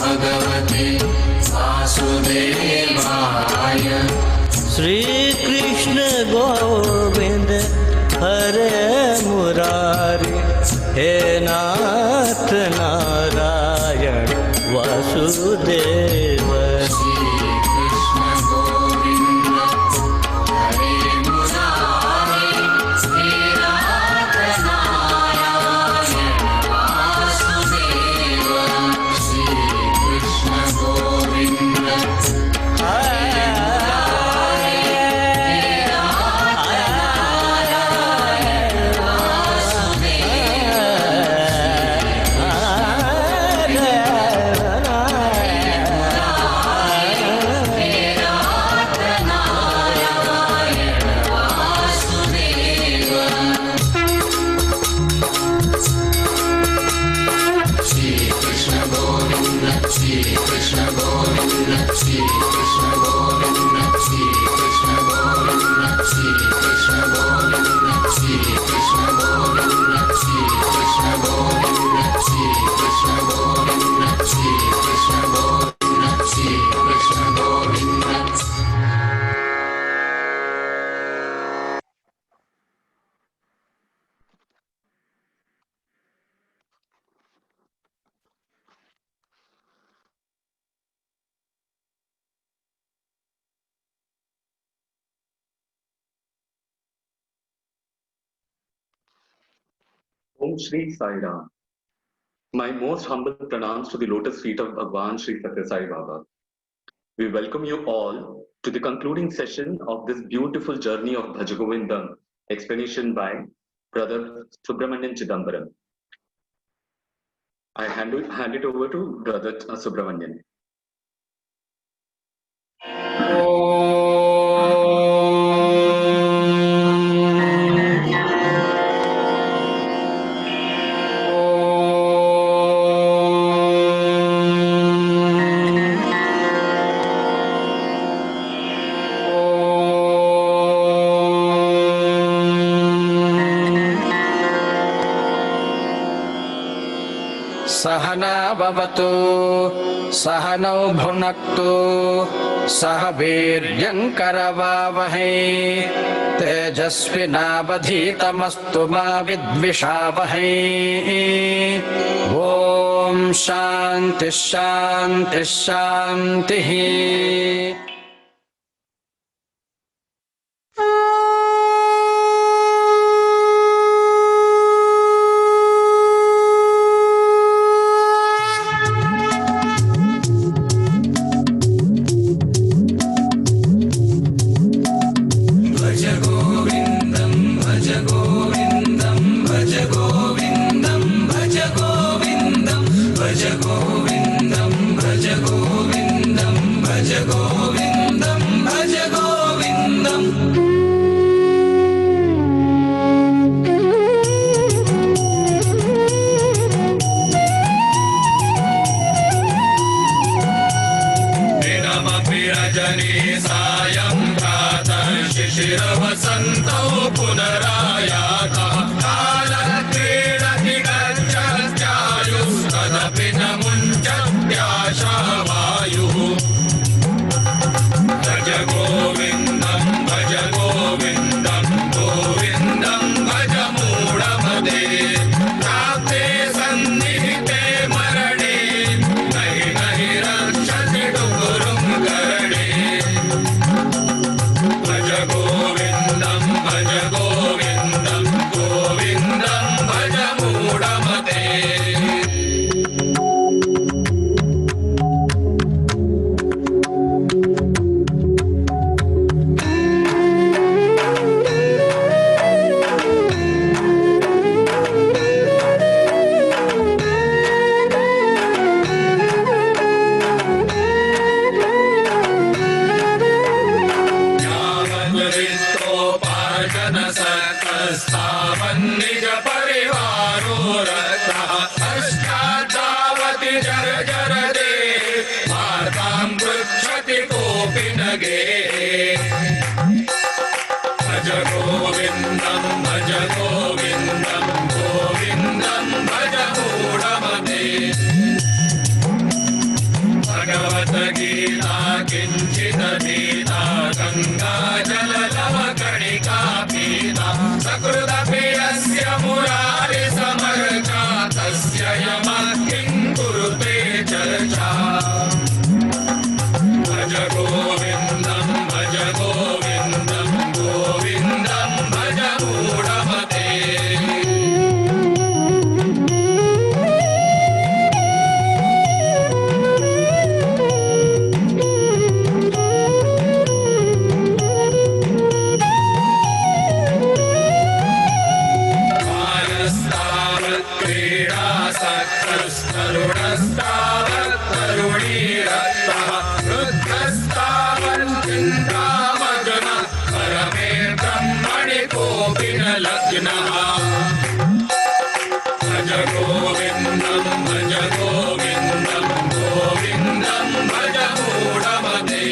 भगवते वासुदेवाय। श्री कृष्ण गोविंद हरे मुरारी, हे नाथ Narayan Vasudev. Om Shri Sai Ram. My most humble pranams to the lotus feet of Bhagwan Shri Satya Sai Baba. We welcome you all to the concluding session of this beautiful journey of Bhaja Govindam, explanation by Brother Subramanian Chidambaram. I hand it over to Brother Subramanian. सहना भवतु सहनौ भुनक्तु सह वीर्यङ्करवावहै तेजस्विनावधीतमस्तु मा विद्विषावहै। ॐ शान्तिः शान्तिः शान्तिः। शिशिरवसन्तौ पुनरायातः कालक्रीडति गच्छत्यायुस्तदपि न मुञ्चत्याशावायुः। भज गोविन्दं भज गोविन्दं गोविन्दं भज मूढमते प्राप्ते सन्निहिते मरणे नहि नहि रक्षति डुगुरुं करणे। भज गोविन्दं भज गोविन्दं गोविन्दं भज मूढमते। निज परिवारो रतः पश्चाद्धावति जर जर दे वार्तां पृच्छति कोऽपि न गे। भज गोविन्दं भज गोविन्दं गोविन्दं भज मूढमते। पीता किञ्चिदधीता गङ्गा जललवकणिका पीता सकृदपि यस्य मुरारि समर्चा तस्य यमः किं कुरुते चर्चा भज गोविन्दं भज गोविन्दं गोविन्दं भज मूढमते तरुणस्तावत् तरुणीरक्तः वृद्धस्तावन्निन्द्रामग्नः परमे ब्रह्मणि कोऽपि न लग्नः भज गोविन्दं भज गोविन्दं गोविन्दं भज मूढमते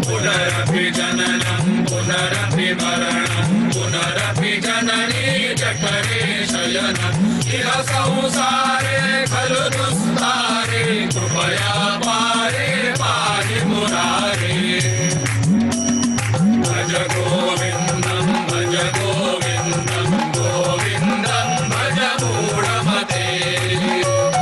पुनरपि जननं पुनरपि मरणं पुनरपि जननी जठरे शयनम् इह संसारे खलु दुस्तारे कृपया पारे पाहि मुरारे भज गोविन्दं भज गोविन्दं गोविन्दं भज मूढमते भज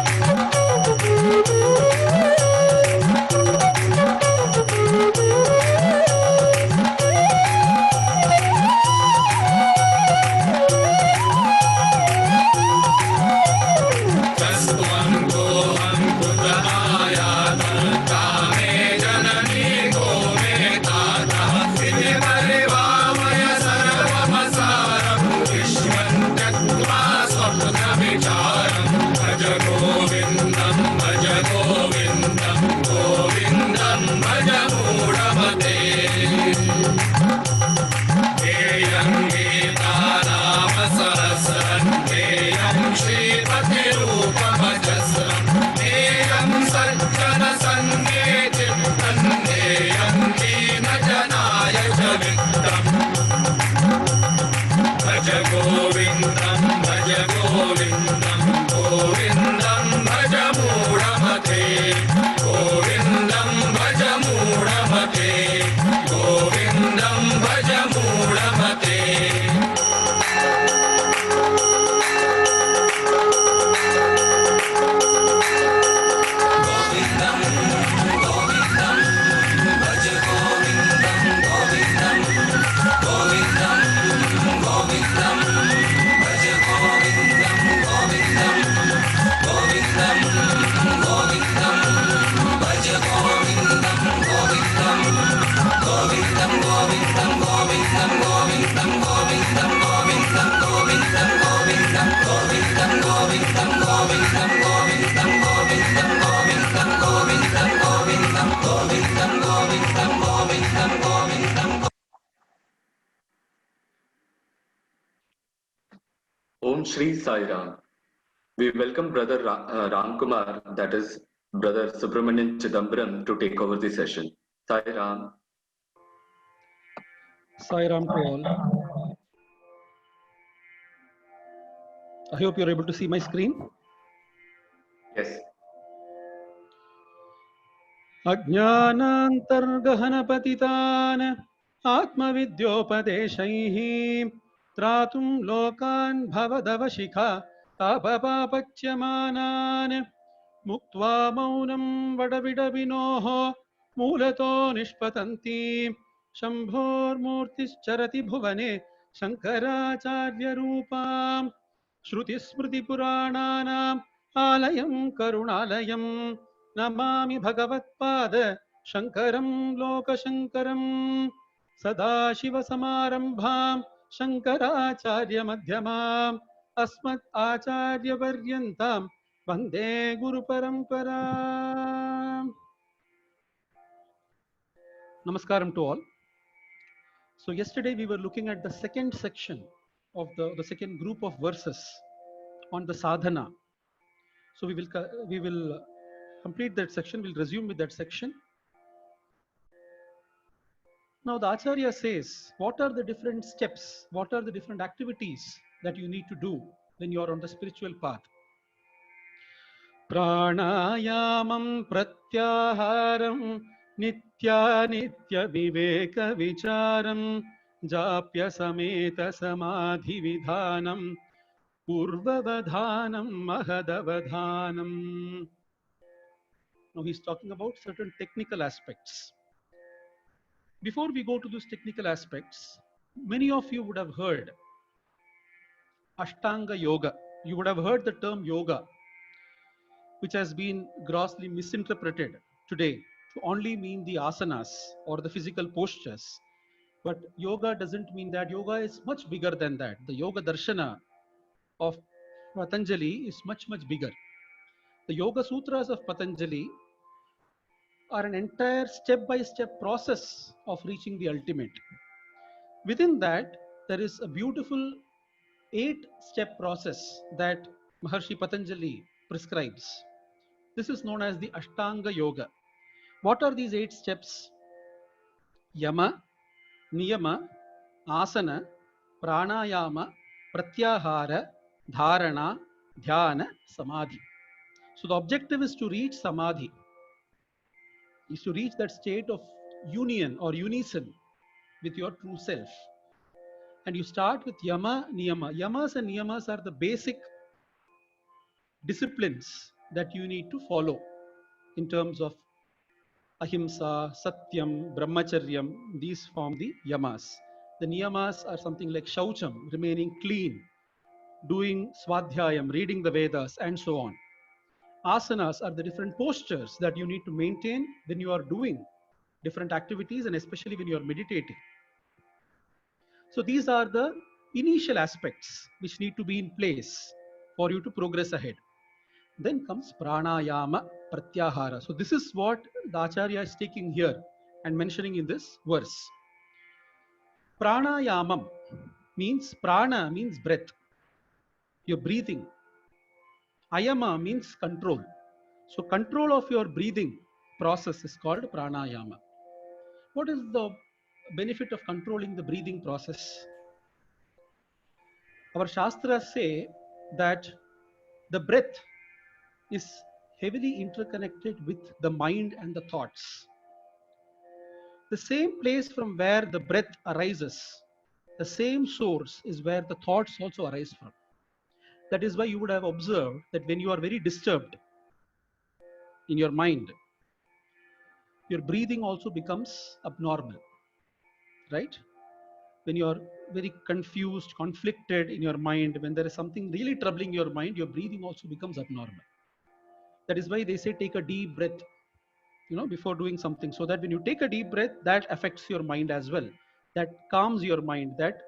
गोविन्दं भज गोविन्दं गोविन्दं भज मूढमते गोविन्दं भज मूढमते गोविन्दं भज मूढमते Om Shri Sai Ram. We welcome Brother Ram Kumar, that is Brother Subramanian Chidambaram, to take over the session. Sai Ram. Sai Ram to all. I hope you're able to see my screen. Yes. अज्ञानान्तर्गहनपतितान् आत्मविद्योपदेशैः त्रातुं लोकान् भवदवशिखा तापपापच्यमानान् मुक्त्वा मौनं वडविडविनोः मूलतो निष्पतन्ति शम्भोर्मूर्तिश्चरति भुवने शङ्कराचार्यरूपाम् श्रुतिस्मृतिपुराणानाम् आलयं करुणालयं नमामि भगवत्पाद शङ्करं लोकशङ्करं सदाशिवसमारम्भां शङ्कराचार्यमध्यमाम् अस्मत् आचार्यपर्यन्तां वन्दे गुरुपरम्पराम्. Namaskaram to all. So yesterday we were looking at the second section of the second group of verses on the sadhana. So we will complete that section. We'll resume with that section. Now the Acharya says, what are the different steps? What are the different activities that you need to do when you are on the spiritual path? प्राणायामं प्रत्याहारं नित्यानित्यविवेकविचारं जाप्य समेत समाधिविधानं पूर्ववधानं महदवधानम्. Now he's talking about certain technical aspects. Before we go to those technical aspects, many of you would have heard Ashtanga Yoga. You would have heard the term yoga, which has been grossly misinterpreted today to only mean the asanas or the physical postures. But yoga doesn't mean that. Yoga is much bigger than that. The Yoga Darshana of Patanjali is much, much bigger. The Yoga Sutras of Patanjali are an entire step-by-step process of reaching the ultimate. Within that, there is a beautiful 8-step process that Maharshi Patanjali prescribes. This is known as the Ashtanga Yoga. What are these 8 steps? Yama, Niyama, Asana, Pranayama, Pratyahara, Dharana, Dhyana, Samadhi. So the objective is to reach Samadhi, is to reach that state of union or unison with your true self. And you start with Yama, Niyama. Yamas and Niyamas are the basic disciplines that you need to follow in terms of Ahimsa, Satyam, Brahmacharyam. These form the Yamas. The Niyamas are something like Shaucham, remaining clean, doing Swadhyayam, reading the Vedas, and so on. Asanas are the different postures that you need to maintain when you are doing different activities, and especially when you are meditating. So these are the initial aspects which need to be in place for you to progress ahead. Then comes pranayama, pratyahara. So this is what the Acharya is taking here and mentioning in this verse. Pranayamam means, prana means breath, your breathing. Ayama means control. So control of your breathing process is called pranayama. What is the benefit of controlling the breathing process? Our Shastras say that the breath is heavily interconnected with the mind and the thoughts. The same place from where the breath arises, the same source is where the thoughts also arise from. That is why you would have observed that when you are very disturbed in your mind, your breathing also becomes abnormal, right? When you are very confused, conflicted in your mind, when there is something really troubling your mind, your breathing also becomes abnormal. That is why they say take a deep breath, before doing something, so that when you take a deep breath, that affects your mind as well. That calms your mind, that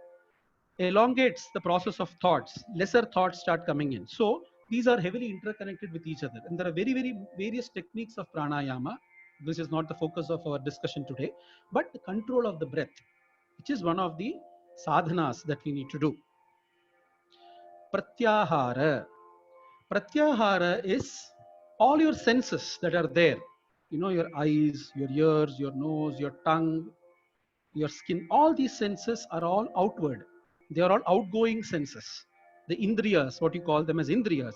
elongates the process of thoughts. Lesser thoughts start coming in. So these are heavily interconnected with each other. And there are very, very various techniques of pranayama. This is not the focus of our discussion today, but the control of the breath, which is one of the sadhanas that we need to do. Pratyahara. Pratyahara is all your senses that are there. Your eyes, your ears, your nose, your tongue, your skin. All these senses are all outward. They are all outgoing senses. The indriyas, what you call them as indriyas,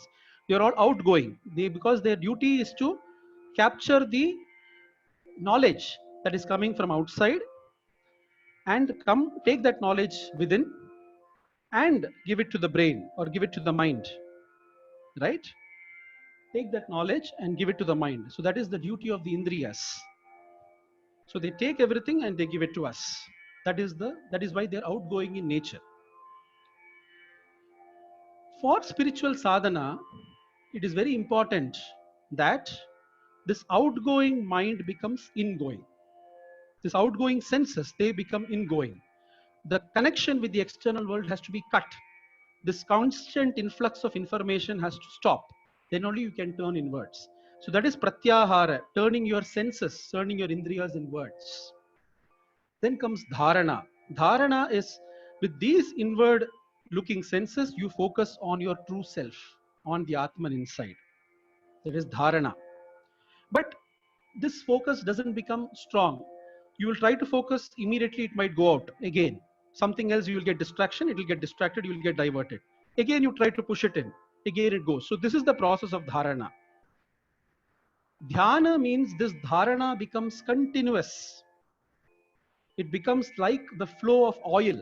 they are all outgoing. Because their duty is to capture the knowledge that is coming from outside and take that knowledge within and give it to the brain or give it to the mind, right? Take that knowledge and give it to the mind. So that is the duty of the indriyas. So they take everything and they give it to us. That is why they are outgoing in nature. For spiritual sadhana, it is very important that this outgoing mind becomes ingoing. This outgoing senses, they become ingoing. The connection with the external world has to be cut. This constant influx of information has to stop. Then only you can turn inwards. So that is pratyahara, turning your senses, turning your indriyas inwards. Then comes dharana. Dharana is, with these inward looking senses, you focus on your true self, on the Atman inside. That is dharana. But this focus doesn't become strong. You will try to focus, immediately it might go out again. Something else, you will get distraction, it will get distracted, you will get diverted. Again, you try to push it in, again it goes. So this is the process of dharana. Dhyana means this dharana becomes continuous. It becomes like the flow of oil.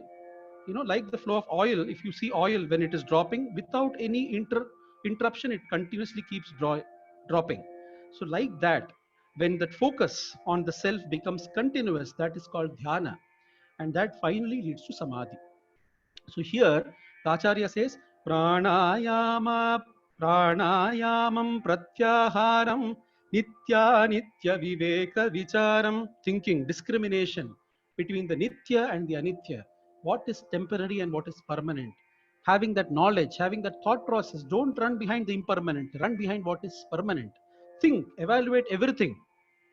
You know, like the flow of oil. If you see oil when it is dropping, without any interruption, it continuously keeps dropping. So like that, when that focus on the self becomes continuous, that is called dhyana. And that finally leads to samadhi. So here, the Acharya says, pranayama pranayamam pratyaharam nitya nitya viveka vicharam, thinking, discrimination between the nitya and the anitya. What is temporary and what is permanent? Having that knowledge, having that thought process, don't run behind the impermanent, run behind what is permanent. Think, evaluate everything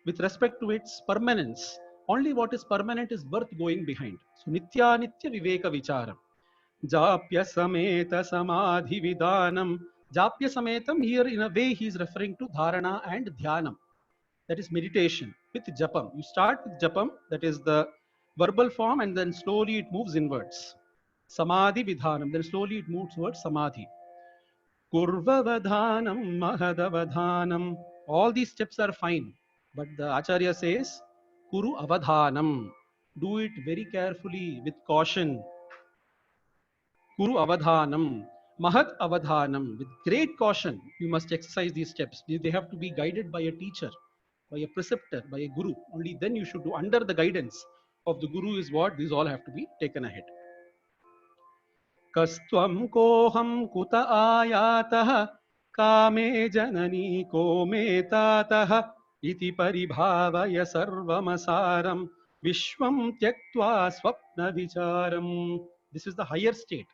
with respect to its permanence. Only what is permanent is worth going behind. So nitya nitya viveka vicharam. Japya Sameta Samadhi Vidanam. Japya Sametam, here in a way he is referring to Dharana and Dhyanam. That is meditation with Japam. You start with Japam, that is the verbal form, and then slowly it moves inwards. Samadhi Vidhanam, then slowly it moves towards Samadhi. Kurvavadhanam Mahadavadhanam. All these steps are fine, but the Acharya says Kuru Avadhanam. Do it very carefully with caution. Kuru avadhanam, mahat avadhanam. With great caution, you must exercise these steps. They have to be guided by a teacher, by a preceptor, by a guru. Only then you should do. Under the guidance of the guru is what these all have to be taken ahead. Kastvam koham kuta ayatah kame janani ko me tatah iti paribhavaya sarvamasaram vishwam tyaktva swapna vicharam. This is the higher state.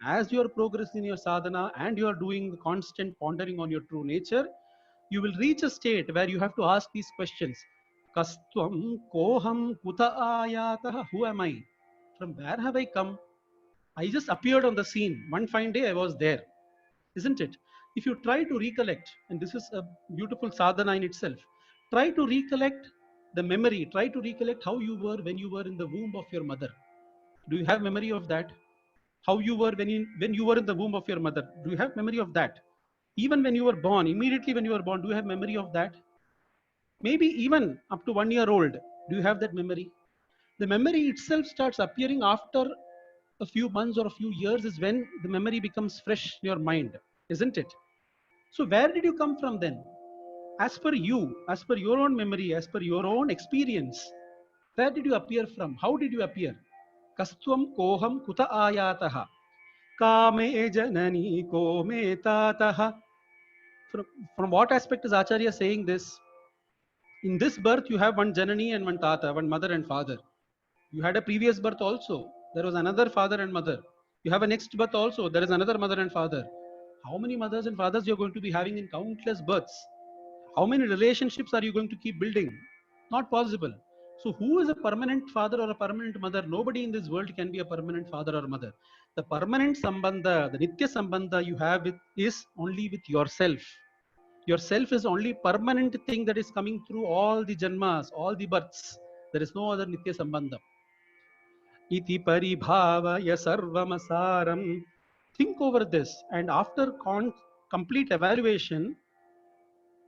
As you are progressing in your sadhana and you are doing the constant pondering on your true nature, you will reach a state where you have to ask these questions. Kastvam koham kuta ayatah. Who am I? From where have I come? I just appeared on the scene. One fine day I was there. Isn't it? If you try to recollect, and this is a beautiful sadhana in itself, try to recollect the memory, try to recollect how you were when you were in the womb of your mother. Do you have memory of that? How you were when you were in the womb of your mother. Do you have memory of that? Even when you were born, immediately when you were born, do you have memory of that? Maybe even up to 1 year old, do you have that memory? The memory itself starts appearing after a few months or a few years is when the memory becomes fresh in your mind, isn't it? So where did you come from then? As per you, as per your own memory, as per your own experience, where did you appear from? How did you appear? Kastvam koham kuta ayataha kame janani ko me tataha. From what aspect is Acharya saying this? In this birth you have one janani and one tata, one mother and father. You had a previous birth also. There was another father and mother. You have a next birth also. There is another mother and father. How many mothers and fathers you are going to be having in countless births? How many relationships are you going to keep building? Not possible. So who is a permanent father or a permanent mother? Nobody in this world can be a permanent father or mother. The permanent sambandha, the nitya sambandha you have is only with yourself. Yourself is only permanent thing that is coming through all the janmas, all the births. There is no other nitya sambandha. Iti paribhavaya sarvamasaram. Think over this, and after complete evaluation,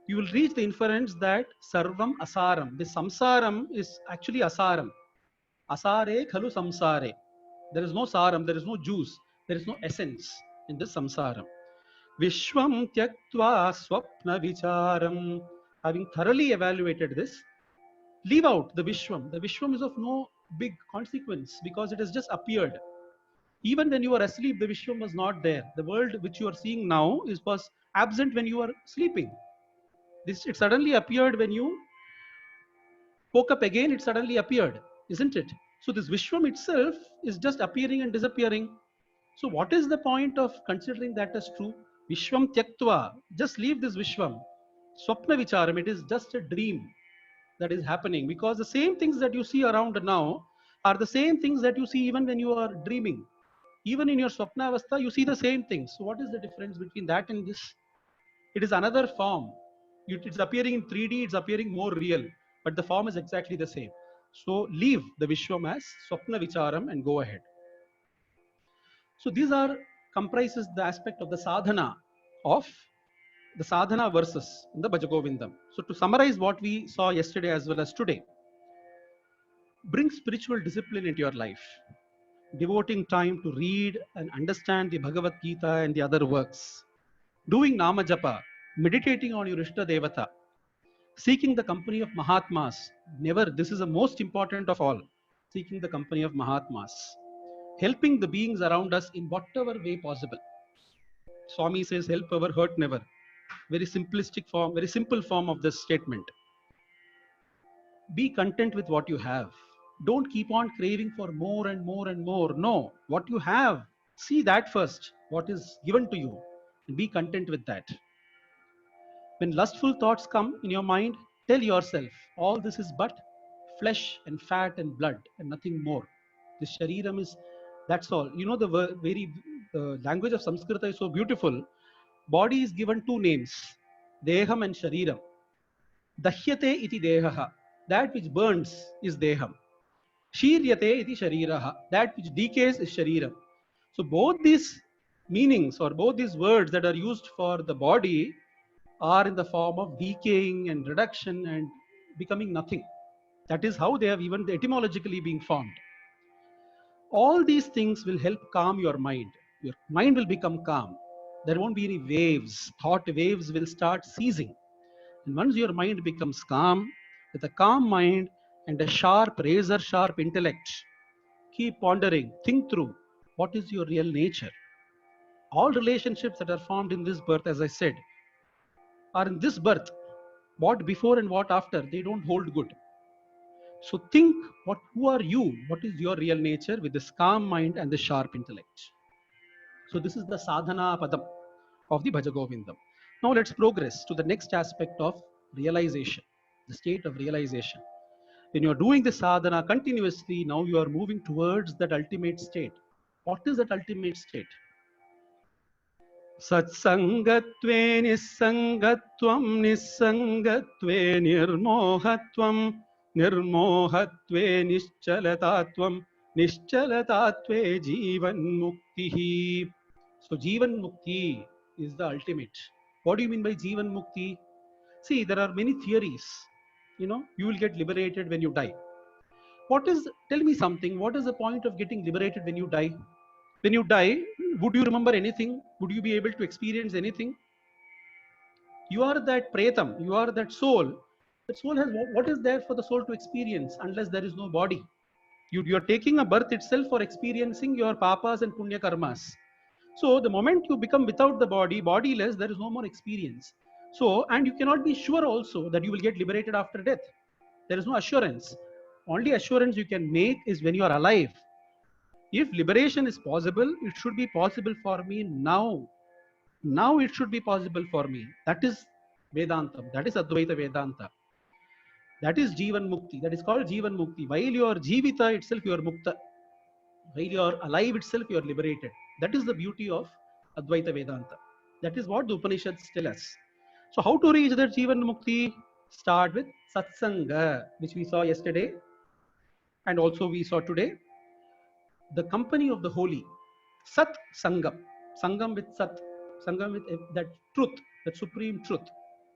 you will reach the inference that sarvam asaram. This samsaram is actually asaram. Asare khalu samsare. There is no saram, there is no juice, there is no essence in this samsaram. Vishwam tyaktva swapna vicharam. Having thoroughly evaluated this, leave out the Vishwam. The Vishwam is of no big consequence because it has just appeared. Even when you were asleep, the Vishwam was not there. The world which you are seeing now was absent when you were sleeping. It suddenly appeared when you woke up again, it suddenly appeared, isn't it? So this Vishwam itself is just appearing and disappearing. So what is the point of considering that as true? Vishwam tyaktva, just leave this Vishwam. Swapna vicharam, it is just a dream that is happening, because the same things that you see around now are the same things that you see even when you are dreaming. Even in your swapna avastha, you see the same things. So what is the difference between that and this? It is another form. It's appearing in 3D, it's appearing more real, but the form is exactly the same. So leave the Vishwam as Swapna Vicharam and go ahead. So these comprises the aspect of the sadhana of the sadhana verses in the Bhajagovindam. So to summarize what we saw yesterday as well as today, bring spiritual discipline into your life, devoting time to read and understand the Bhagavad Gita and the other works, doing Nama Japa, meditating on your Ishta Devata, seeking the company of Mahatmas. Never, this is the most important of all, seeking the company of Mahatmas, helping the beings around us in whatever way possible. Swami says, help ever, hurt never. Very simplistic form, very simple form of this statement. Be content with what you have. Don't keep on craving for more and more and more. No, what you have, see that first, what is given to you, and be content with that. When lustful thoughts come in your mind, tell yourself, all this is but flesh and fat and blood and nothing more. This shariram is, that's all. You know, the language of Sanskrit is so beautiful. Body is given two names, Deham and Shariram. Dahyate iti dehaha, that which burns is Deham. Shiryate iti Shariraha, that which decays is Shariram. So both these meanings or both these words that are used for the body are in the form of decaying and reduction and becoming nothing. That is how they have even etymologically been formed. All these things will help calm your mind. Your mind will become calm. There won't be any waves. Thought waves will start ceasing. And once your mind becomes calm, with a calm mind and a sharp, razor sharp intellect, keep pondering, think through what is your real nature. All relationships that are formed in this birth, as I said, are in this birth. What before and what after, they don't hold good. So think, who are you? What is your real nature with this calm mind and the sharp intellect? So this is the sadhana padam of the Bhajagovindam. Now let's progress to the next aspect of realization, the state of realization. When you're doing the sadhana continuously, now you are moving towards that ultimate state. What is that ultimate state? Satsangatve nissangatvam nissangatve nirmohatvam nirmohatve nischalatatvam nischalatatve jivan muktihi. So jivan mukti is the ultimate. What do you mean by jivan mukti? See, there are many theories. You know, you will get liberated when you die. Tell me something, what is the point of getting liberated when you die? When you die, would you remember anything? Would you be able to experience anything? You are that pretam, you are that soul. That soul has, what is there for the soul to experience unless there is no body? You are taking a birth itself for experiencing your papas and punya karmas. So the moment you become without the body, bodiless, there is no more experience. So, and you cannot be sure also that you will get liberated after death. There is no assurance. Only assurance you can make is when you are alive. If liberation is possible, it should be possible for me now. Now it should be possible for me. That is Vedanta. That is Advaita Vedanta. That is Jivan Mukti. That is called Jivan Mukti. While you are Jivita itself, you are Mukta. While you are alive itself, you are liberated. That is the beauty of Advaita Vedanta. That is what the Upanishads tell us. So how to reach that Jivan Mukti? Start with Satsanga, which we saw yesterday and also we saw today. The company of the holy. Sat Sangam. Sangam with Sat. Sangam with that truth, that supreme truth.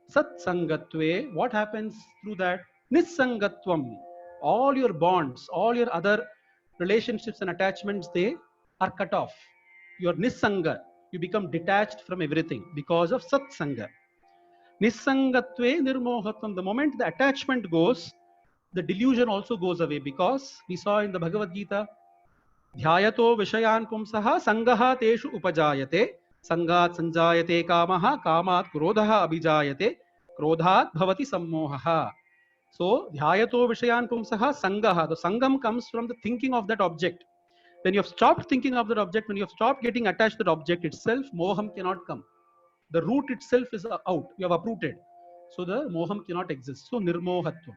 Sat Sangatve. What happens through that? Nissangatvam. All your bonds, all your other relationships and attachments, they are cut off. You are Nissanga. You become detached from everything because of Sat Sanga. Nissangatve nirmohatvam. The moment the attachment goes, the delusion also goes away, because we saw in the Bhagavad Gita, Dhyayato Vishayan Pumsaha Sangaha Teshu Upajayate Sangat Sanjayate Kamaha Kamat Krodhaha Abhijayate Krodhat Bhavati Sammohaha. So Dhyayato Vishayan Pumsaha Sangaha. The Sangam comes from the thinking of that object. When you have stopped thinking of that object, when you have stopped getting attached to the object itself, Moham cannot come. The root itself is out. You have uprooted. So the Moham cannot exist. So Nirmohatvam.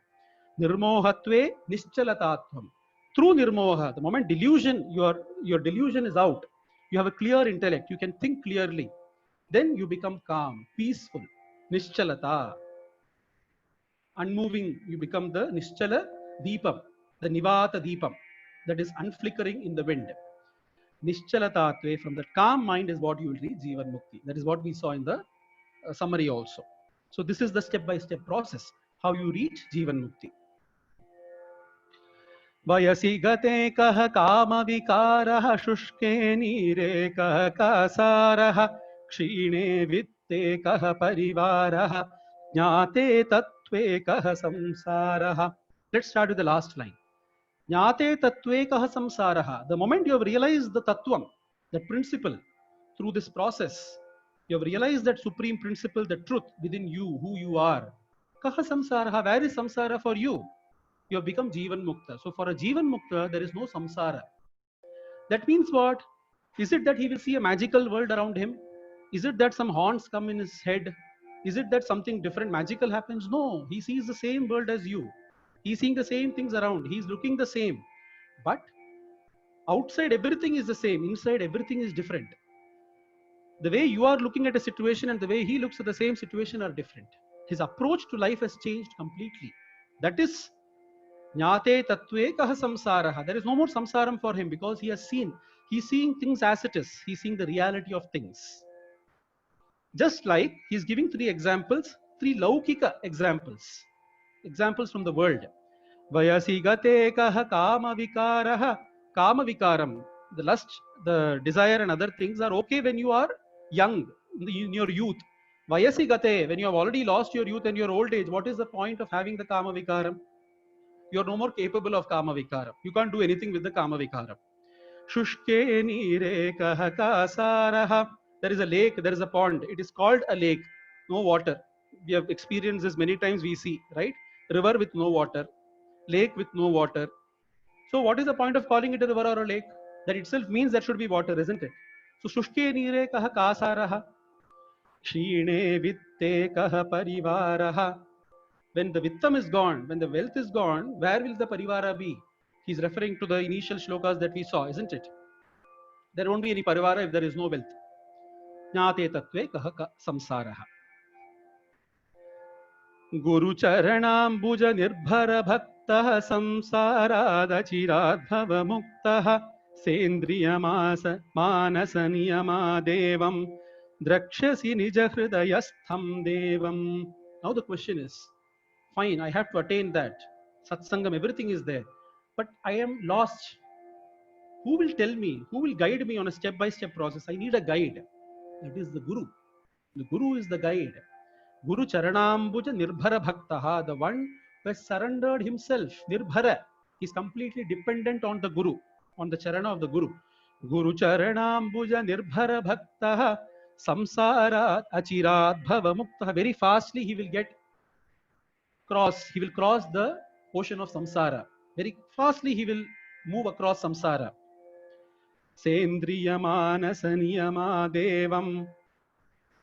Nirmohatve Nischalatatvam. Through Nirmoha, the moment delusion, your delusion is out. You have a clear intellect. You can think clearly. Then you become calm, peaceful. Nischalata. Unmoving. You become the Nischala Deepam. The Nivata Deepam. That is unflickering in the wind. Nischalatatve, from the calm mind is what you will reach Jivan Mukti. That is what we saw in the summary also. So this is the step-by-step process, how you reach Jivan Mukti. वयसि गते कः कामविकारः शुष्के नीरे कः कासारः क्षीणे वित्ते कः परिवारः ज्ञाते तत्त्वे कः संसारः. Let's start with the last line. Jnate tattve kah samsaraha. The moment you have realized the tattvam, that principle, through this process, you have realized that supreme principle, the truth within you, who you are. Kaha samsaraha, where is samsara for you? You have become Jivan Mukta. So for a Jivan Mukta, there is no samsara. That means what? Is it that he will see a magical world around him? Is it that some horns come in his head? Is it that something different, magical happens? No, he sees the same world as you. He's seeing the same things around. He's looking the same. But outside everything is the same. Inside everything is different. The way you are looking at a situation and the way he looks at the same situation are different. His approach to life has changed completely. That is Jnate tattve kah samsaraha. There is no more samsaram for him because he has seen. He's seeing things as it is. He's seeing the reality of things. Just like he's giving three examples, three laukika examples from the world. Vayasi gate kah kama vikaraha. Kama vikaram, the lust, the desire and other things are okay when you are young, in your youth. Vayasi gate, when you have already lost your youth and your old age, what is the point of having the kama vikaram? You are no more capable of kama vikaram. You can't do anything with the kama vikaram. Shushke nire kah kasaraha. There is a lake, there is a pond. It is called a lake, no water. We have experienced this many times, we see, right? River with no water, lake with no water. So what is the point of calling it a river or a lake? That itself means there should be water, isn't it? So Shushke nire kah kasaraha. Kshine vitte kah parivaraha. When the vittam is gone, when the wealth is gone, where will the parivara be? He's referring to the initial shlokas that we saw, isn't it? There won't be any parivara if there is no wealth. Jnate tattve kah samsaraha. Guru charanambuja nirbhara bhaktah samsaradachirad muktah sendriya manasa niyama devam drakshasi nija hridayastham devam. Now the question is, fine, I have to attain that. Satsangam, everything is there. But I am lost. Who will tell me? Who will guide me on a step-by-step process? I need a guide. That is the Guru. The Guru is the guide. Guru Charanambuja Nirbhara Bhaktaha, the one who has surrendered himself. Nirbhara. He is completely dependent on the Guru, on the Charana of the Guru. Guru Charanambuja Nirbhara Bhaktaha Samsara Achirat Bhava Muktaha. Very fastly he will cross the ocean of samsara. Very fastly he will move across samsara. Sendriya manasa niyama devam.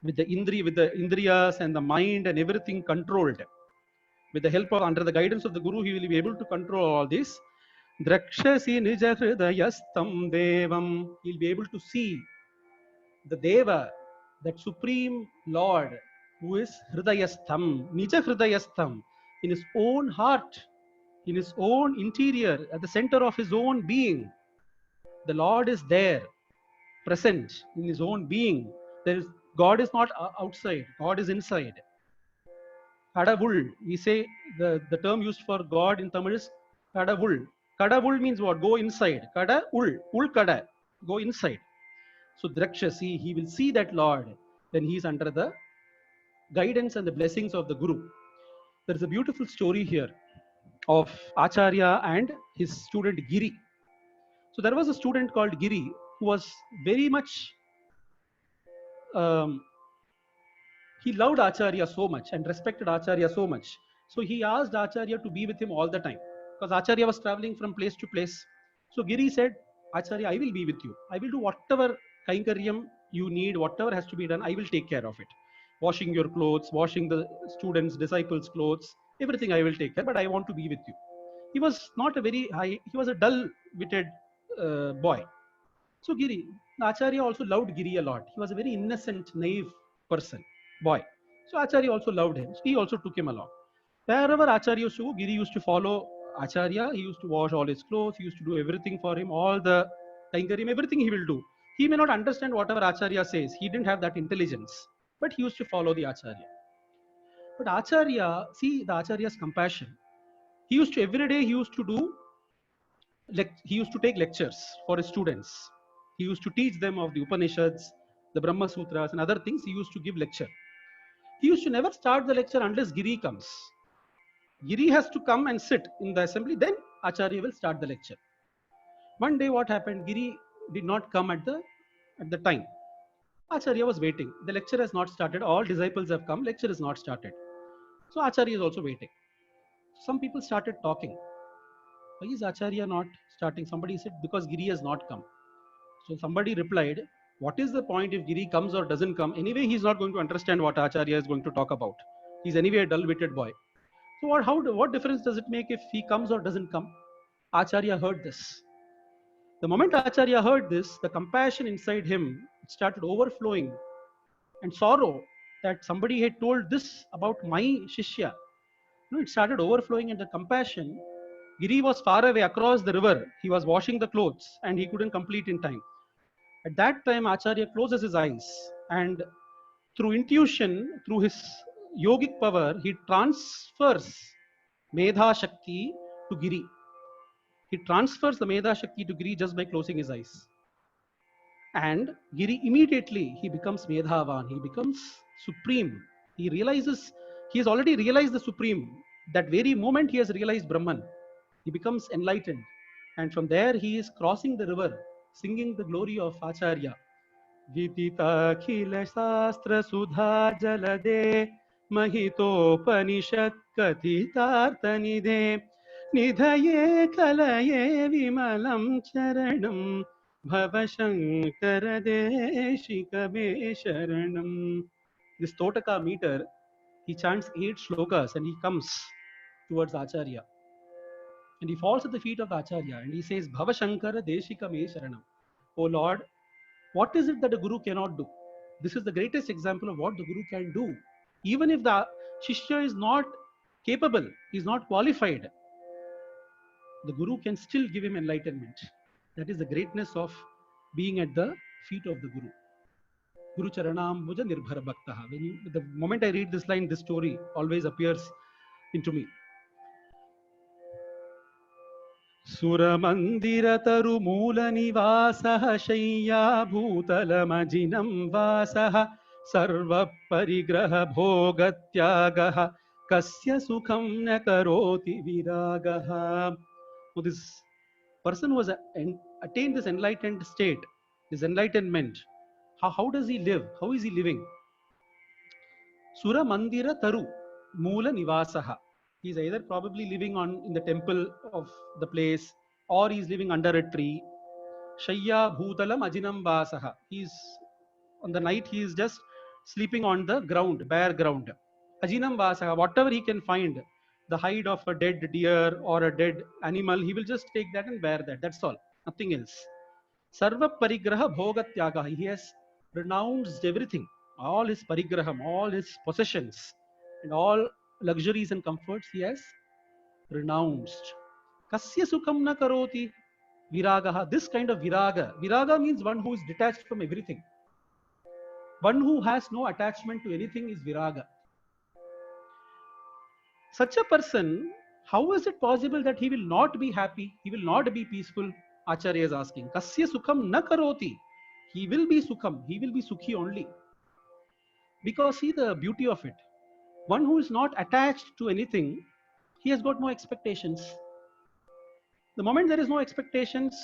With the indriyas and the mind and everything controlled. With the help of, under the guidance of the Guru, he will be able to control all this. Drakshasi nija hridayastham devam. He'll be able to see the Deva, that Supreme Lord, who is hridayastham, nija hridayastham, in his own heart, in his own interior, at the center of his own being. The Lord is there, present in his own being. God is not outside, God is inside. Kadavul, we say the term used for God in Tamil is Kadavul. Kadavul means what? Go inside. Kadavul, kada, go inside. So Drakshasi, he will see that Lord when he is under the guidance and the blessings of the Guru. There is a beautiful story here of Acharya and his student Giri. So there was a student called Giri who was very much, he loved Acharya so much and respected Acharya so much. So he asked Acharya to be with him all the time because Acharya was traveling from place to place. So Giri said, Acharya, I will be with you. I will do whatever kainkaryam you need, whatever has to be done, I will take care of it. Washing your clothes, washing the students, disciples' clothes, everything I will take care, but I want to be with you. He was not a very high, he was a dull-witted boy. So Giri, Acharya also loved Giri a lot. He was a very innocent, naive person, boy. So Acharya also loved him. So he also took him along. Wherever Acharya used to go, Giri used to follow Acharya. He used to wash all his clothes. He used to do everything for him, all the kainkaryam, everything he will do. He may not understand whatever Acharya says. He didn't have that intelligence. but he used to follow the Acharya. But Acharya, see the Acharya's compassion. He used to every day he used to do he used to take lectures for his students. He used to teach them of the Upanishads, the Brahma Sutras, and other things. He used to give lecture. He used to never start the lecture unless Giri comes. Giri has to come and sit in the assembly, then Acharya will start the lecture. One day what happened, Giri did not come at the time. Acharya was waiting. The lecture has not started. All disciples have come. Lecture is not started. So Acharya is also waiting. Some people started talking. Why is Acharya not starting? Somebody said, because Giri has not come. So somebody replied, what is the point if Giri comes or doesn't come? Anyway, he's not going to understand what Acharya is going to talk about. He's anyway a dull-witted boy. So what difference does it make if he comes or doesn't come? Acharya heard this. The moment Acharya heard this, the compassion inside him started overflowing, and sorrow that somebody had told this about my Shishya. It started overflowing, and the compassion. Giri was far away across the river. He was washing the clothes and he couldn't complete in time. At that time, Acharya closes his eyes, and through intuition, through his yogic power, he transfers Medha Shakti to Giri. He transfers the Medha Shakti to Giri just by closing his eyes. And Giri immediately, he becomes Medhavan. He becomes supreme. He realizes, he has already realized the supreme. That very moment he has realized Brahman. He becomes enlightened. And from there, he is crossing the river, singing the glory of Acharya. Vidita khila sastra sudha jalade mahitopanishad kathitartanide nidhaye kalaye vimalam charanam bhavashankara deshikabe sharanam. This Totaka meter, he chants 8 shlokas and he comes towards Acharya. And he falls at the feet of Acharya and he says, Bhavashankara deshika me sharanam. Oh Lord, what is it that a guru cannot do? This is the greatest example of what the guru can do. Even if the Shishya is not capable, he is not qualified, the guru can still give him enlightenment. That is the greatness of being at the feet of the guru. Guru Charanam Bhuja Nirbhara Bhaktaha. The moment I read this line, this story always appears into me. Suramandira taru moola nivasaha shayya bhutalamajinam vasaha sarva parigraha bhogatyagaha kasya sukham na karoti viragaha. So this person who has attained this enlightened state, this enlightenment, how does he live? How is he living? Suramandira taru moola nivasaha. He's either probably living in the temple of the place, or he's living under a tree. Shayya bhutalam ajinam vasaha. He's on the night, he is just sleeping on the ground, bare ground. Ajinam vasaha, whatever he can find, the hide of a dead deer or a dead animal, he will just take that and wear that. That's all, nothing else. Sarva parigraha bhogatyaga. He has renounced everything, all his parigraham, all his possessions, and all luxuries and comforts he has renounced. Kasya sukham na karoti viragaha. This kind of viraga means one who is detached from everything. One who has no attachment to anything is viraga. Such a person, how is it possible that he will not be happy? He will not be peaceful? Acharya is asking. Kasya sukham na karoti. He will be sukham. He will be sukhi only. Because see the beauty of it. One who is not attached to anything, he has got no expectations. The moment there is no expectations,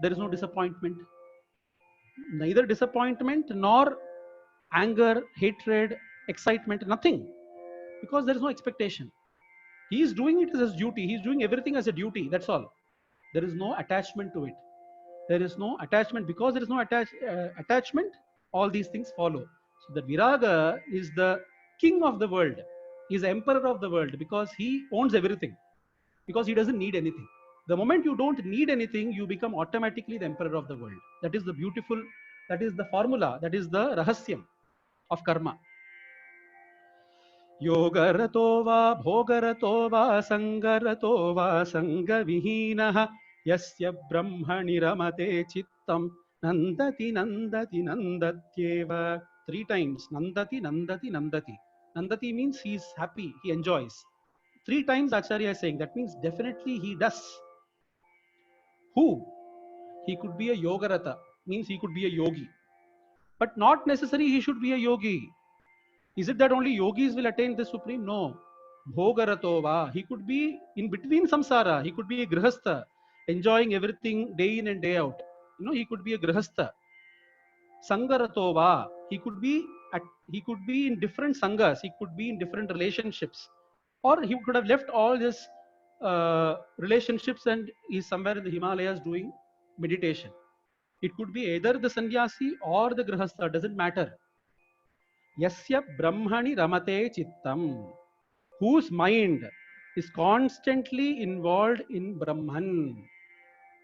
there is no disappointment. Neither disappointment nor anger, hatred, excitement, nothing. Because there is no expectation. He is doing it as his duty. He is doing everything as a duty. That's all. There is no attachment to it. There is no attachment. Because there is no attachment, all these things follow. So the viraga is the king of the world. He is the emperor of the world because he owns everything. Because he doesn't need anything. The moment you don't need anything, you become automatically the emperor of the world. That is the beautiful, that is the formula, that is the rahasyam of karma. Yogarato va bhogarato va sangarato va sangavihinaha yasya brahmani ramate chittam nandati nandati nandatyeva. 3 times. Nandati, Nandati, Nandati. Nandati means he's happy, he enjoys. 3 times Acharya is saying, that means definitely he does. Who? He could be a Yogaratha, means he could be a yogi. But not necessarily he should be a yogi. Is it that only yogis will attain the supreme? No. Bhogaratova. He could be in between samsara. He could be a grihastha, enjoying everything day in and day out. He could be a grihastha. Sangaratova. He could be in different sangas. He could be in different relationships, or he could have left all his relationships and is somewhere in the Himalayas doing meditation. It could be either the sannyasi or the grihastha. Doesn't matter. Yasya Brahmani Ramate Chittam, whose mind is constantly involved in Brahman,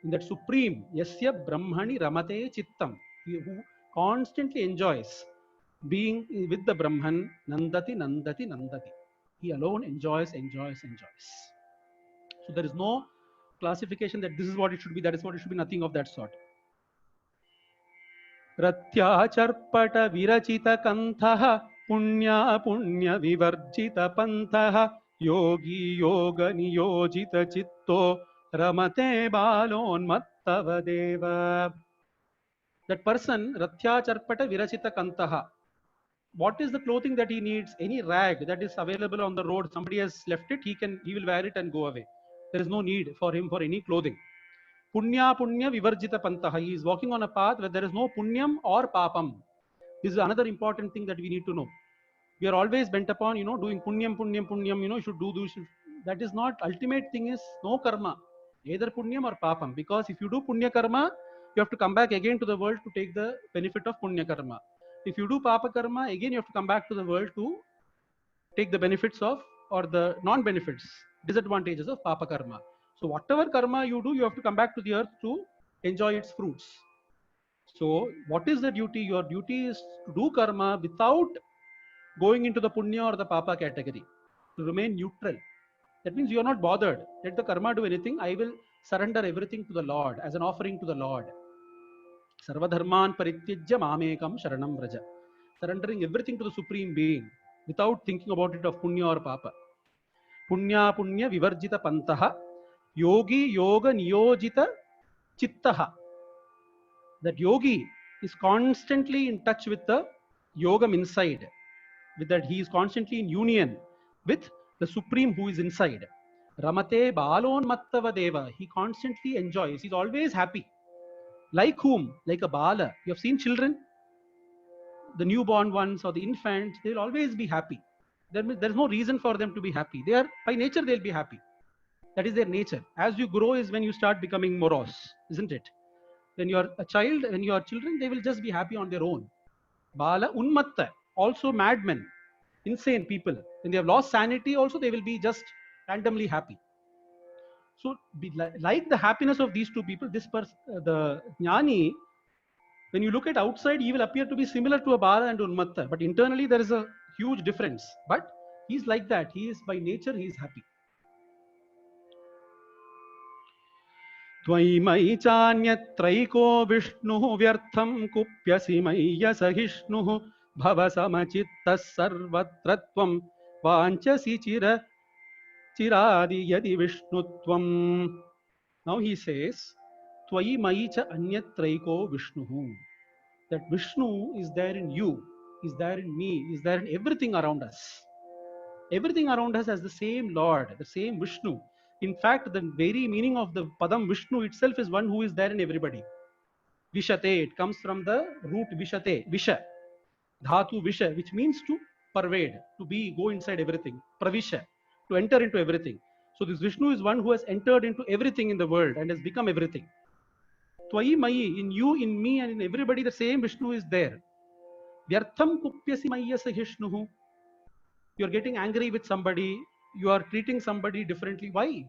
in that supreme. Yasya Brahmani Ramate Chittam, who constantly enjoys being with the Brahman. Nandati, Nandati, Nandati. He alone enjoys. So there is no classification that this is what it should be, that is what it should be, nothing of that sort. रत्याचर्पट विरचित कंथः पुण्या पुण्य विवर्जित पंथः योगी योग नियोजित चित्तो रमते बालोन्मत्तवदेव. That person, Ratyacharpata Virachita Kantaha. What is the clothing that he needs? Any rag that is available on the road, somebody has left it, he will wear it and go away. There is no need for him for any clothing. Punya punya vivarjita pantaha. He is walking on a path where there is no punyam or papam. This is another important thing that we need to know. We are always bent upon, doing punyam, you should do this. That is not, ultimate thing is no karma, either punyam or papam. Because if you do punya karma, you have to come back again to the world to take the benefit of punya karma. If you do papa karma, again you have to come back to the world to take the benefits of, or the non-benefits, disadvantages of papa karma. So whatever karma you do, you have to come back to the earth to enjoy its fruits. So what is the duty? Your duty is to do karma without going into the punya or the papa category, to remain neutral. That means you are not bothered. Let the karma do anything. I will surrender everything to the Lord as an offering to the Lord. Sarvadharman parityajya mamekam sharanam vraja. Surrendering everything to the Supreme Being without thinking about it of punya or papa. Punya punya vivarjita pantaha. Yogi yoga niyojita chittaha. That yogi is constantly in touch with the yogam inside, with that he is constantly in union with the Supreme who is inside. Ramate balon mattava deva. He constantly enjoys. He's always happy. Like whom? Like a bala. You have seen children, the newborn ones or the infants, they will always be happy. There is no reason for them to be happy. They are, by nature, they'll be happy. That is their nature. As you grow is when you start becoming morose, isn't it? When you are a child, when you are children, they will just be happy on their own. Bala unmatta, also madmen, insane people. When they have lost sanity also, they will be just randomly happy. So like the happiness of these two people, this person, the jnani, when you look at outside, he will appear to be similar to a bala and unmatta, but internally there is a huge difference. But he's like that. He is by nature, he is happy. Tvai mai chanyatraiko vishnu vyartham kupyasi maya sahishnu bhava samachittas sarvatratvam vanchasi chiradi yadi vishnutvam. Now he says, Tvai mai cha anyatraiko vishnu. That Vishnu is there in you, is there in me, is there in everything around us. Everything around us has the same Lord, the same Vishnu. In fact, the very meaning of the Padam Vishnu itself is one who is there in everybody. Vishate, it comes from the root Vishate, Visha, Dhatu Visha, which means to pervade, to be, go inside everything. Pravisha, to enter into everything. So this Vishnu is one who has entered into everything in the world and has become everything. Tvai mayi, in you, in me, and in everybody, the same Vishnu is there. Vyartham kupyasi maya sahishnuhu. You are getting angry with somebody, you are treating somebody differently. Why?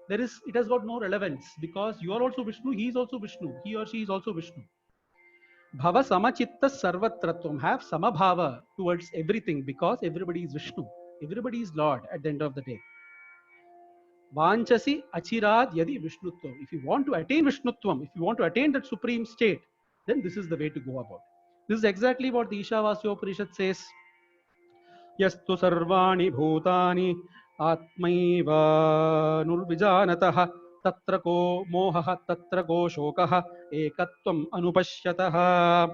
It has got no relevance, because you are also Vishnu, he is also Vishnu, he or she is also Vishnu. Bhava samachitta sarvatratvam. Have samabhava towards everything, because everybody is Vishnu, everybody is Lord at the end of the day. Vanchasi achirad yadi vishnutvam. If you want to attain Vishnutvam, if you want to attain that supreme state, then this is the way to go about. This is exactly what the Ishavasyopanishad says. Yastu sarvani bhutani atmaiva nurvijanatah tatra ko mohaha tatra ko shokah ekatvam anupashyatah.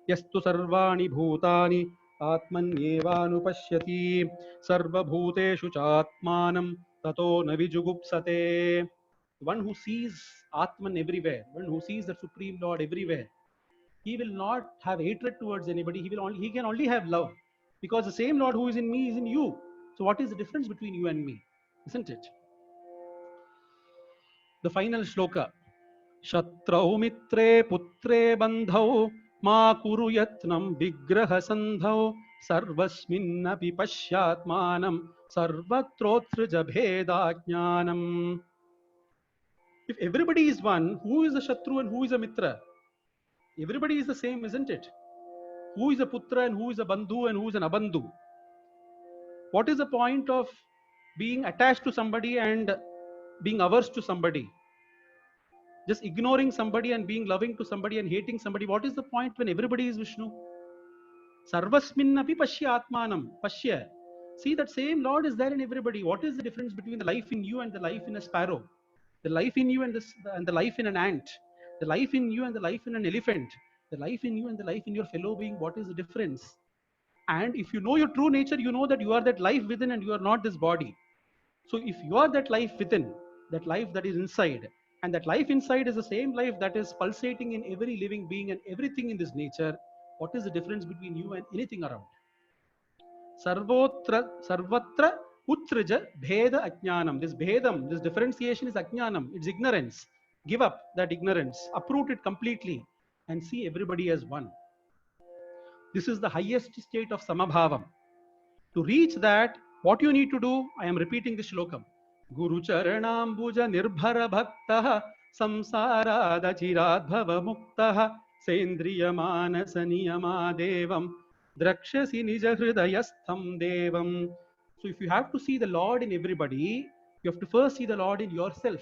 Yastu sarvani bhutani atmanyevanupashyati sarvabhuteshu chatmanam tato navijugupsate. One who sees Atman everywhere, one who sees the Supreme Lord everywhere, he will not have hatred towards anybody. He can only have love, because the same Lord who is in me is in you. So what is the difference between you and me? Isn't it? The final shloka. Shatrau mitre putre bandhau ma kuru yatnam vigraha sandhau sarvasminnapi pashyatmanam sarvatrotrija bheda jnanam. If everybody is one, who is a Shatru and who is a Mitra? Everybody is the same, isn't it? Who is a Putra and who is a Bandhu and who is an Abandhu? What is the point of being attached to somebody and being averse to somebody? Just ignoring somebody and being loving to somebody and hating somebody. What is the point when everybody is Vishnu? Sarvasminnapi pashya atmanam. Pashya. See, that same Lord is there in everybody. What is the difference between the life in you and the life in a sparrow? The life in you and the life in an ant? The life in you and the life in an elephant? The life in you and the life in your fellow being? What is the difference? And if you know your true nature, you know that you are that life within and you are not this body. So if you are that life within, that life that is inside, and that life inside is the same life that is pulsating in every living being and everything in this nature, what is the difference between you and anything around? Sarvatra utrija bheda ajnanam. This bhedam, this differentiation is ajnanam. It's ignorance. Give up that ignorance. Uproot it completely and see everybody as one. This is the highest state of samabhavam. To reach that, what you need to do, I am repeating this shlokam. Guru charanambuja nirbhara bhaktaha samsarada chiradbhava muktaha sendriya manasa niyama devam drakshasi nija hridayastham devam. So if you have to see the Lord in everybody, you have to first see the Lord in yourself.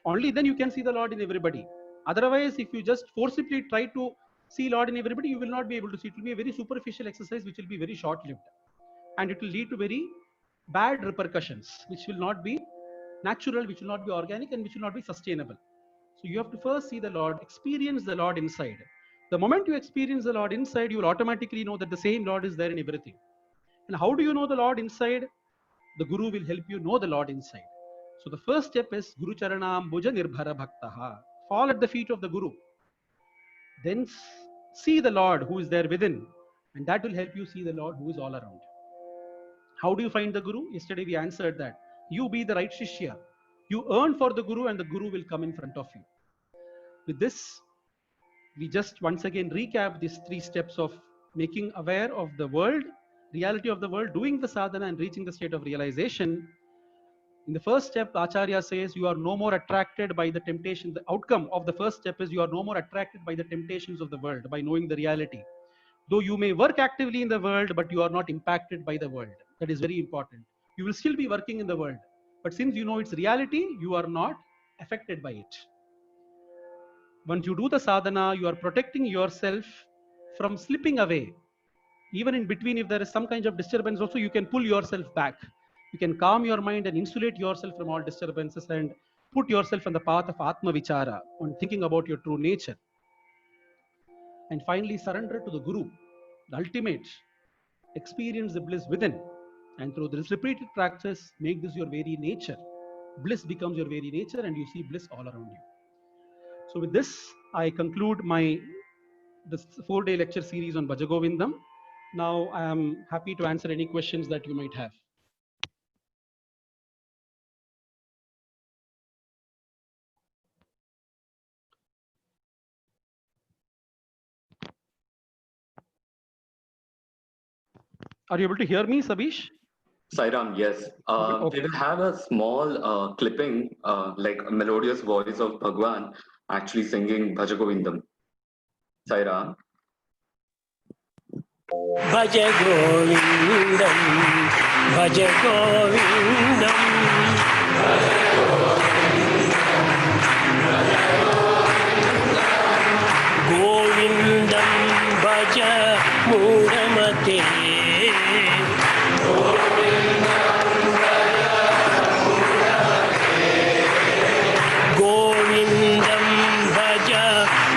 Only then you can see the Lord in everybody. Otherwise, if you just forcibly try to see Lord in everybody, you will not be able to see. It will be a very superficial exercise which will be very short-lived. And it will lead to very bad repercussions, which will not be natural, which will not be organic, and which will not be sustainable. So you have to first see the Lord, experience the Lord inside. The moment you experience the Lord inside, you will automatically know that the same Lord is there in everything. And how do you know the Lord inside? The Guru will help you know the Lord inside. So the first step is Guru Charanam Bhuja Nirbhara Bhaktaha. Fall at the feet of the Guru. Then see the Lord who is there within, and that will help you see the Lord who is all around. How do you find the Guru? Yesterday we answered that. You be the right Shishya. You earn for the Guru and the Guru will come in front of you. With this, we just once again recap these 3 steps of making aware of the world, reality of the world, doing the sadhana and reaching the state of realization. In the first step, Acharya says you are no more attracted by the temptation. The outcome of the first step is you are no more attracted by the temptations of the world, by knowing the reality. Though you may work actively in the world, but you are not impacted by the world. That is very important. You will still be working in the world, but since you know its reality, you are not affected by it. Once you do the sadhana, you are protecting yourself from slipping away. Even in between, if there is some kind of disturbance also, you can pull yourself back. You can calm your mind and insulate yourself from all disturbances and put yourself on the path of Atma Vichara, on thinking about your true nature. And finally, surrender to the Guru, the ultimate. Experience the bliss within. And through this repeated practice, make this your very nature. Bliss becomes your very nature and you see bliss all around you. So with this, I conclude this 4-day lecture series on Bhaja Govindam. Now I am happy to answer any questions that you might have. Are you able to hear me, Sabish? Sairam, yes. Okay. We will have a small clipping, like a melodious voice of Bhagwan actually singing Bhaja Govindam. Sairam. Bhaja Govindam, Bhaja Govindam, Govindam, मूढमते गोविन्दं भज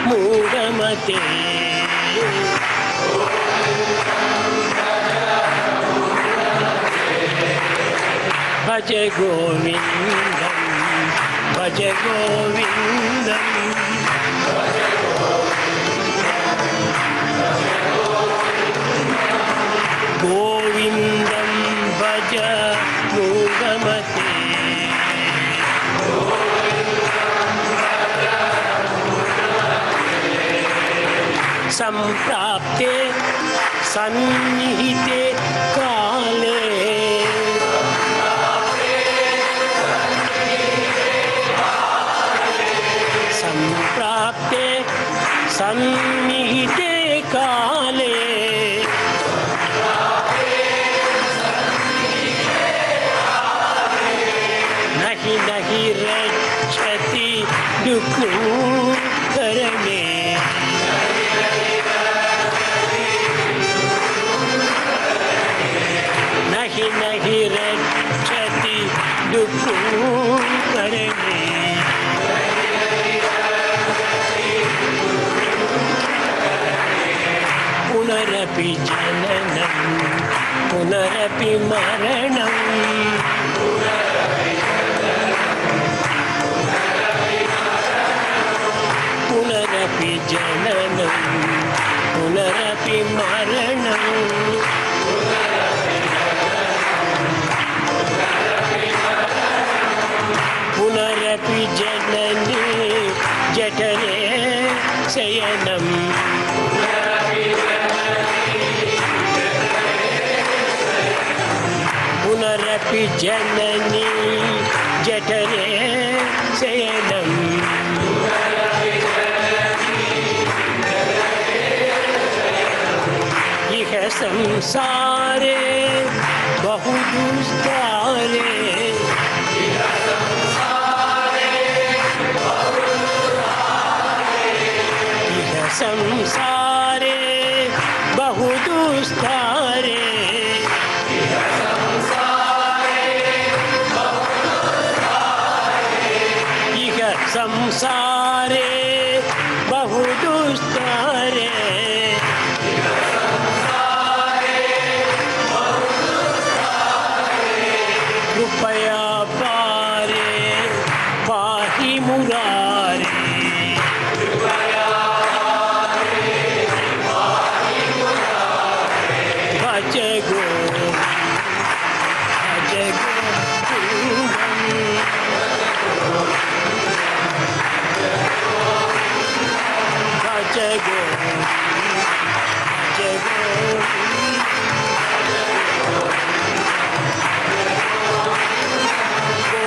मूढमते भज गोविन्दं भज गोविन्दं गोविन्दं भज मूढमते सम्प्राप्ते सन्निहिते काले सम्प्राप्ते सन्निहिते काले नहि नहि रक्षति दुःखकरणे नहि नहि रक्षति दुःखकरणे पुनरपि जननं पुनरपि मरणम् पुनरपि जननं पुनरपि मरणम् पुनरपि जननी जठरे शयनम् पुनरपि जननी जठरे शयनम् इह संसारे बहुदुस्तारे इह संसारे बहुदुस्तारे इह संसारे बहुदुस्तारे कृपया पारे पाहि मुरारे भज गोविन्दं भज गोविन्दं भज गोविन्दं भज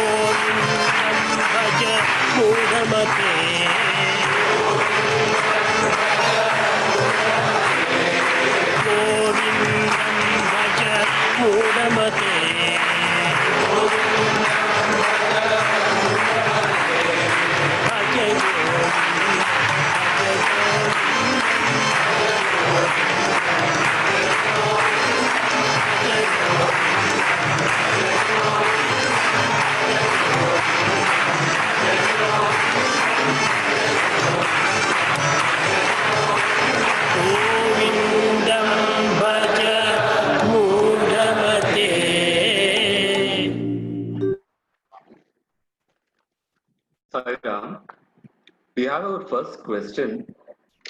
गोविन्दं भज मूढमते गोविन्दं भज मूढमते भज गोविन्दं भज गोविन्दं भज मूढमते Sairam, we have our first question.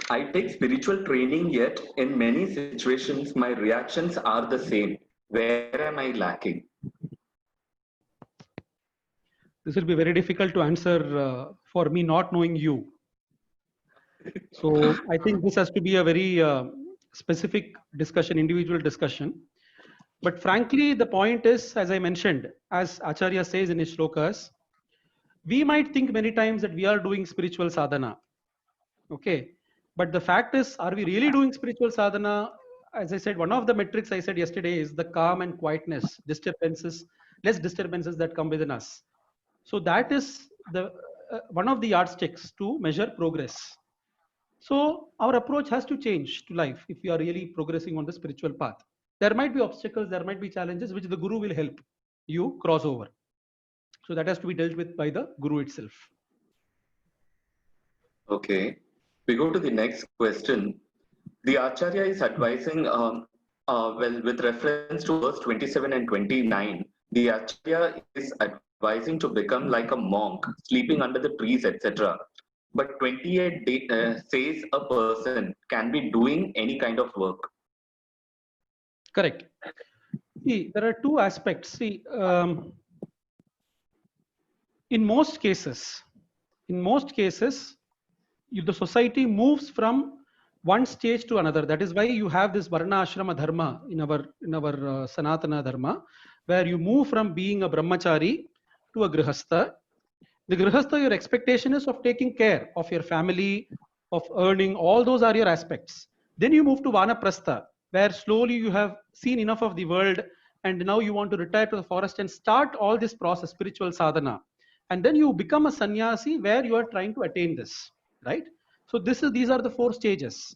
I take spiritual training, yet in many situations my reactions are the same. Where am I lacking? This will be very difficult to answer for me not knowing you. So I think this has to be a very specific discussion, individual discussion. But frankly, the point is, as I mentioned, as Acharya says in his shlokas, we might think many times that we are doing spiritual sadhana. Okay. But the fact is, are we really doing spiritual sadhana? As I said, one of the metrics I said yesterday is the calm and quietness, disturbances, less disturbances that come within us. So that is the one of the yardsticks to measure progress. So our approach has to change to life if we are really progressing on the spiritual path. There might be obstacles, there might be challenges which the Guru will help you cross over. So that has to be dealt with by the Guru itself. Okay. We go to the next question. The Acharya is advising, well, with reference to verse 27 and 29, the Acharya is advising to become like a monk, sleeping under the trees, etc. But 28 says a person can be doing any kind of work. Correct. See, there are two aspects. See, in most cases, the society moves from one stage to another. That is why you have this varna ashrama dharma in our Sanatana dharma, where you move from being a brahmachari to a grihastha. The grihastha, your expectation is of taking care of your family, of earning. All those are your aspects. Then you move to vanaprastha, where slowly you have seen enough of the world, and now you want to retire to the forest and start all this process, spiritual sadhana. And then you become a sannyasi where you are trying to attain this, right? So these are the 4 stages.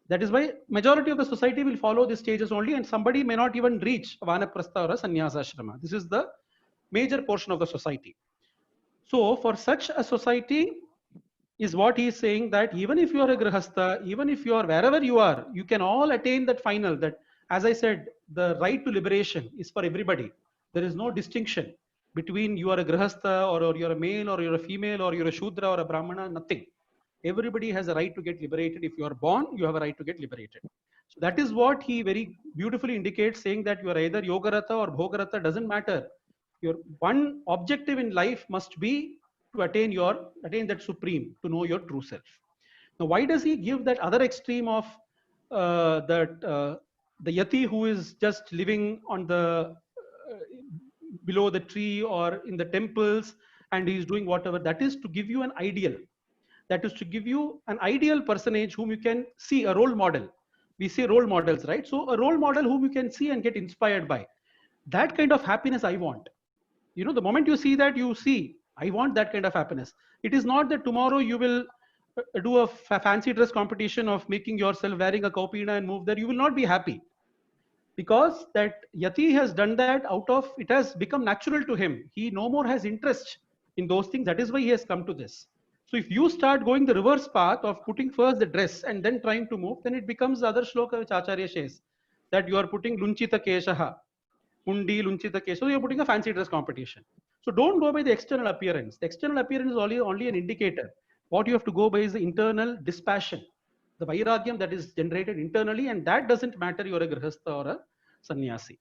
That is why majority of the society will follow these stages only, and somebody may not even reach a vanaprastha or a sannyasa ashrama. This is the major portion of the society. So for such a society is what he is saying, that even if you are a grihastha, even if you are wherever you are, you can all attain that final, that, as I said, the right to liberation is for everybody. There is no distinction between you are a grihastha or you're a male or you're a female or you're a shudra or a brahmana, nothing. Everybody has a right to get liberated. If you are born, you have a right to get liberated. So that is what he very beautifully indicates, saying that you are either yogaratha or bhogaratha, doesn't matter. Your one objective in life must be to attain that supreme, to know your true self. Now, why does he give that other extreme of the yati who is just living on the below the tree or in the temples and he is doing whatever? That is to give you an ideal. That is to give you an ideal personage whom you can see, a role model. We say role models, right? So a role model whom you can see and get inspired by. That kind of happiness I want. You know, the moment you see that, you see, I want that kind of happiness. It is not that tomorrow you will do a fancy dress competition of making yourself wearing a kaupina and move there. You will not be happy, because that yati has done that out of, it has become natural to him. He no more has interest in those things. That is why he has come to this. So if you start going the reverse path of putting first the dress and then trying to move, then it becomes the other shloka which Acharya says, that you are putting lunchita keshaha. Undi, lunchita kesha. So you're putting a fancy dress competition. So don't go by the external appearance. The external appearance is only an indicator. What you have to go by is the internal dispassion, the vairagyam that is generated internally, and that doesn't matter you're a grihastha or a sannyasi.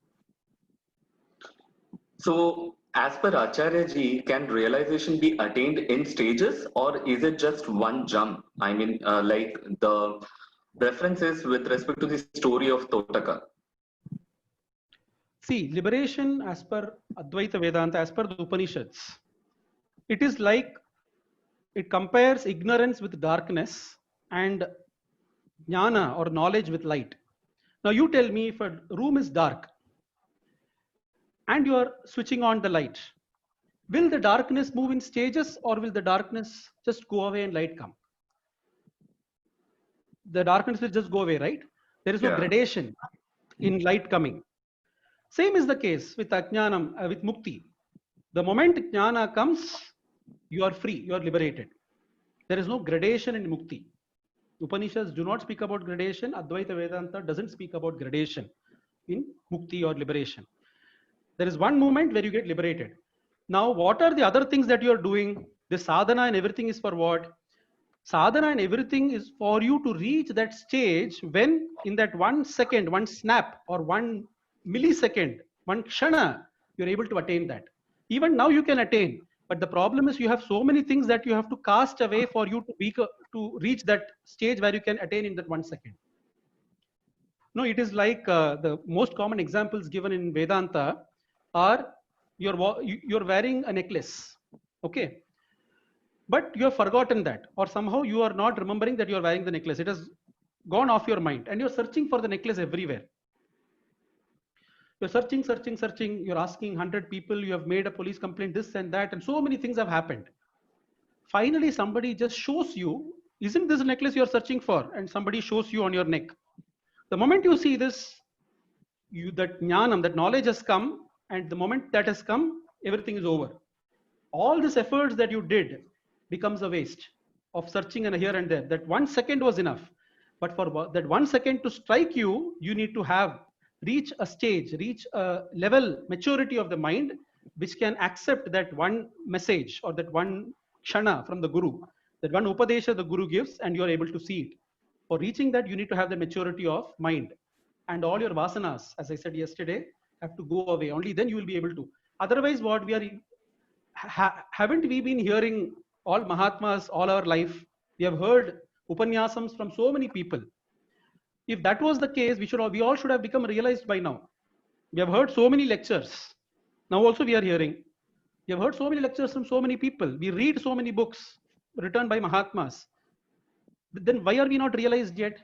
So, as per Acharya ji, can realization be attained in stages, or is it just one jump? I mean, like the references with respect to the story of Totaka. See, liberation as per Advaita Vedanta, as per the Upanishads, it is like, it compares ignorance with darkness and jnana or knowledge with light. Now you tell me, if a room is dark and you are switching on the light, will the darkness move in stages, or will the darkness just go away and light come? The darkness will just go away, right? There is no gradation in light coming. Same is the case with ajnanam, with mukti. The moment jnana comes, you are free, you are liberated. There is no gradation in mukti. Upanishads do not speak about gradation. Advaita Vedanta doesn't speak about gradation in mukti or liberation. There is one moment where you get liberated. Now, what are the other things that you are doing? The sadhana and everything is for what? Sadhana and everything is for you to reach that stage when, in that 1 second, one snap, or 1 millisecond, one kshana, you're able to attain that. Even now you can attain, but the problem is you have so many things that you have to cast away for you to reach that stage where you can attain in that 1 second. No, it is like the most common examples given in Vedanta are, you're wearing a necklace, okay? But you have forgotten that, or somehow you are not remembering that you are wearing the necklace. It has gone off your mind, and you're searching for the necklace everywhere. You're searching, you're asking 100 people, you have made a police complaint, this and that, and so many things have happened. Finally, somebody just shows you Isn't this necklace you're searching for? And somebody shows you on your neck. The moment you see this, that jnanam, that knowledge has come, and the moment that has come, everything is over. All these efforts that you did becomes a waste of searching and here and there. That 1 second was enough. But for that 1 second to strike you, you need to reach a stage, reach a level, maturity of the mind, which can accept that one message or that one kshana from the Guru, that one upadesha the Guru gives, and you are able to see it. For reaching that, you need to have the maturity of mind. And all your vasanas, as I said yesterday, have to go away. Only then you will be able to. Otherwise, what we are, haven't we been hearing all Mahatmas all our life? We have heard upanyasams from so many people. If that was the case, we all should have become realized by now. We have heard so many lectures. Now also we are hearing. We have heard so many lectures from so many people. We read so many books written by Mahatmas. But then why are we not realized yet?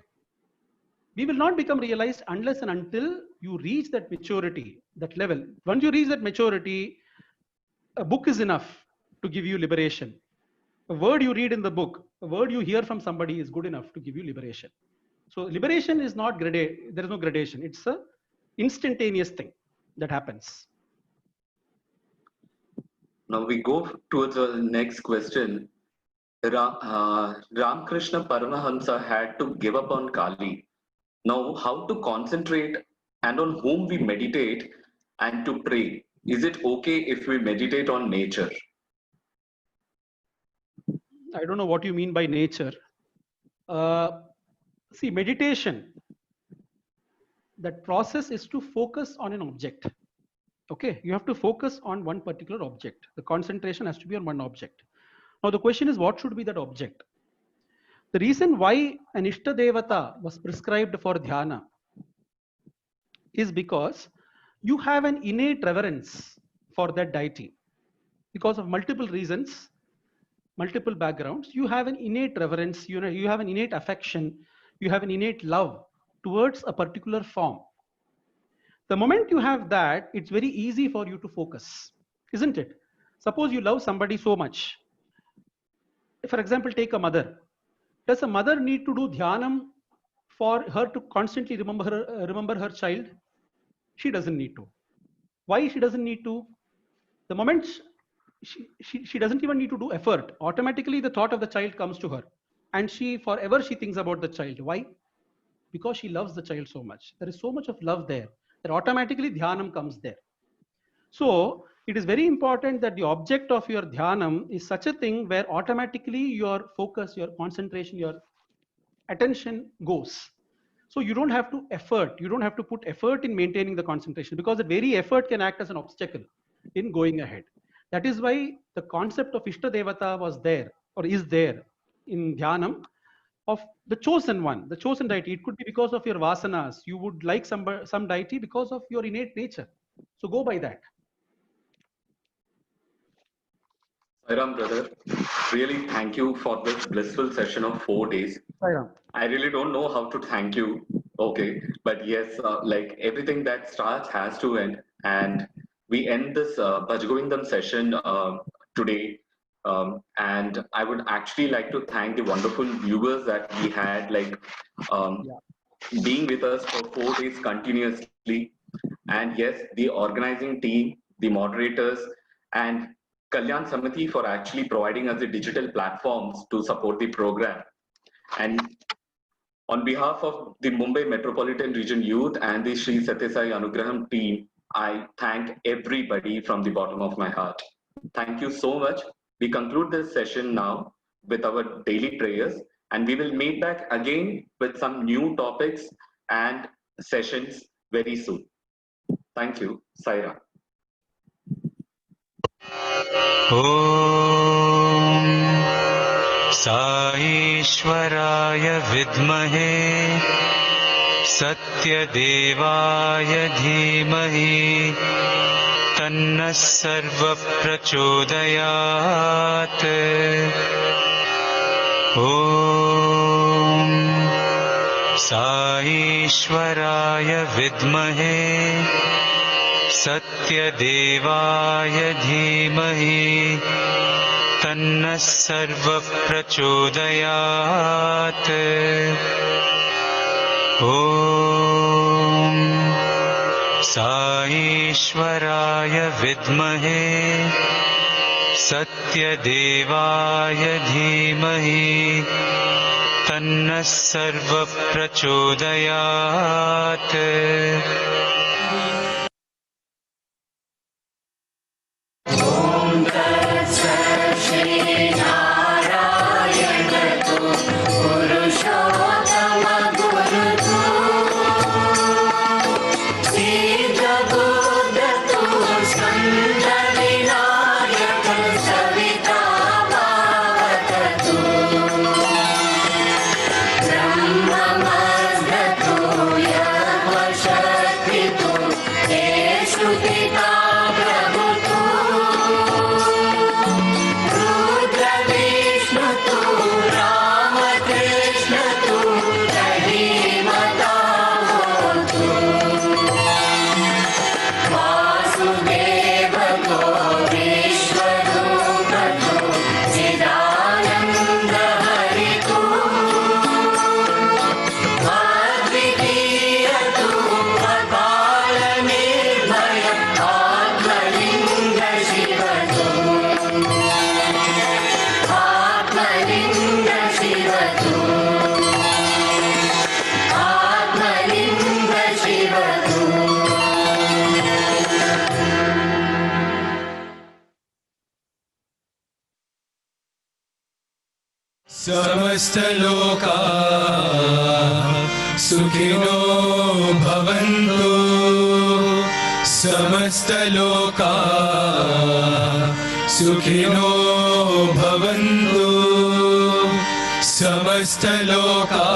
We will not become realized unless and until you reach that maturity, that level. Once you reach that maturity, a book is enough to give you liberation. A word you read in the book, a word you hear from somebody is good enough to give you liberation. So liberation is not gradation. There is no gradation. It's a instantaneous thing that happens. Now we go towards the next question. Ramakrishna Paramahamsa had to give up on Kali. Now, how to concentrate and on whom we meditate and to pray? Is it okay if we meditate on nature? I don't know what you mean by nature. See, meditation, that process is to focus on an object. Okay, you have to focus on one particular object. The concentration has to be on one object. Now the question is, what should be that object? The reason why an Ishta Devata was prescribed for dhyana is because you have an innate reverence for that deity. Because of multiple reasons, multiple backgrounds, you have an innate reverence, you have an innate affection, you have an innate love towards a particular form. The moment you have that, it's very easy for you to focus, isn't it? Suppose you love somebody so much. For example, take a mother. Does a mother need to do dhyanam for her to constantly remember her child? She doesn't need to. Why she doesn't need to? The moment she doesn't even need to do effort, automatically the thought of the child comes to her, and she thinks about the child. Why? Because she loves the child so much. There is so much of love there that automatically dhyanam comes there. So it is very important that the object of your dhyanam is such a thing where automatically your focus, your concentration, your attention goes. So you don't have to put effort in maintaining the concentration, because the very effort can act as an obstacle in going ahead. That is why the concept of Ishta Devata was there, or is there in dhyanam, of the chosen one, the chosen deity. It could be because of your vasanas. You would like some deity because of your innate nature. So go by that. Sairam, brother, really thank you for this blissful session of 4 days. Sairam. I really don't know how to thank you. Okay, but yes, like everything that starts has to end, and we end this Bhajgovindam session today. And I would actually like to thank the wonderful viewers that we had, being with us for 4 days continuously. And yes, the organizing team, the moderators, and Kalyan Samiti for actually providing us the digital platforms to support the program. And on behalf of the Mumbai Metropolitan Region Youth and the Sri Sathya Sai Anugraham team, I thank everybody from the bottom of my heart. Thank you so much. We conclude this session now with our daily prayers, and we will meet back again with some new topics and sessions very soon. Thank you. Saira. ॐ साईश्वराय विद्महे सत्यदेवाय धीमहि तन्नः सर्वप्रचोदयात् ॐ साईश्वराय विद्महे सत्यदेवाय धीमहि तन्नः सर्वप्रचोदयात्। ॐ साईश्वराय विद्महे सत्यदेवाय धीमहि तन्नः सर्वप्रचोदयात्। समस्तलोका सुखिनो भवन्तु। समस्तलोका सुखिनो भवन्तु। समस्तलोका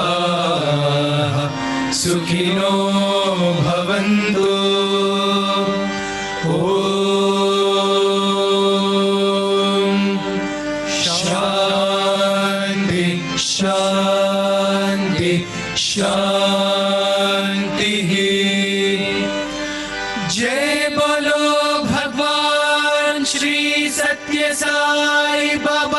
सुखिनो भवन्तु। शांति शांति। जय बोलो भगवान श्री सत्य साई बाबा।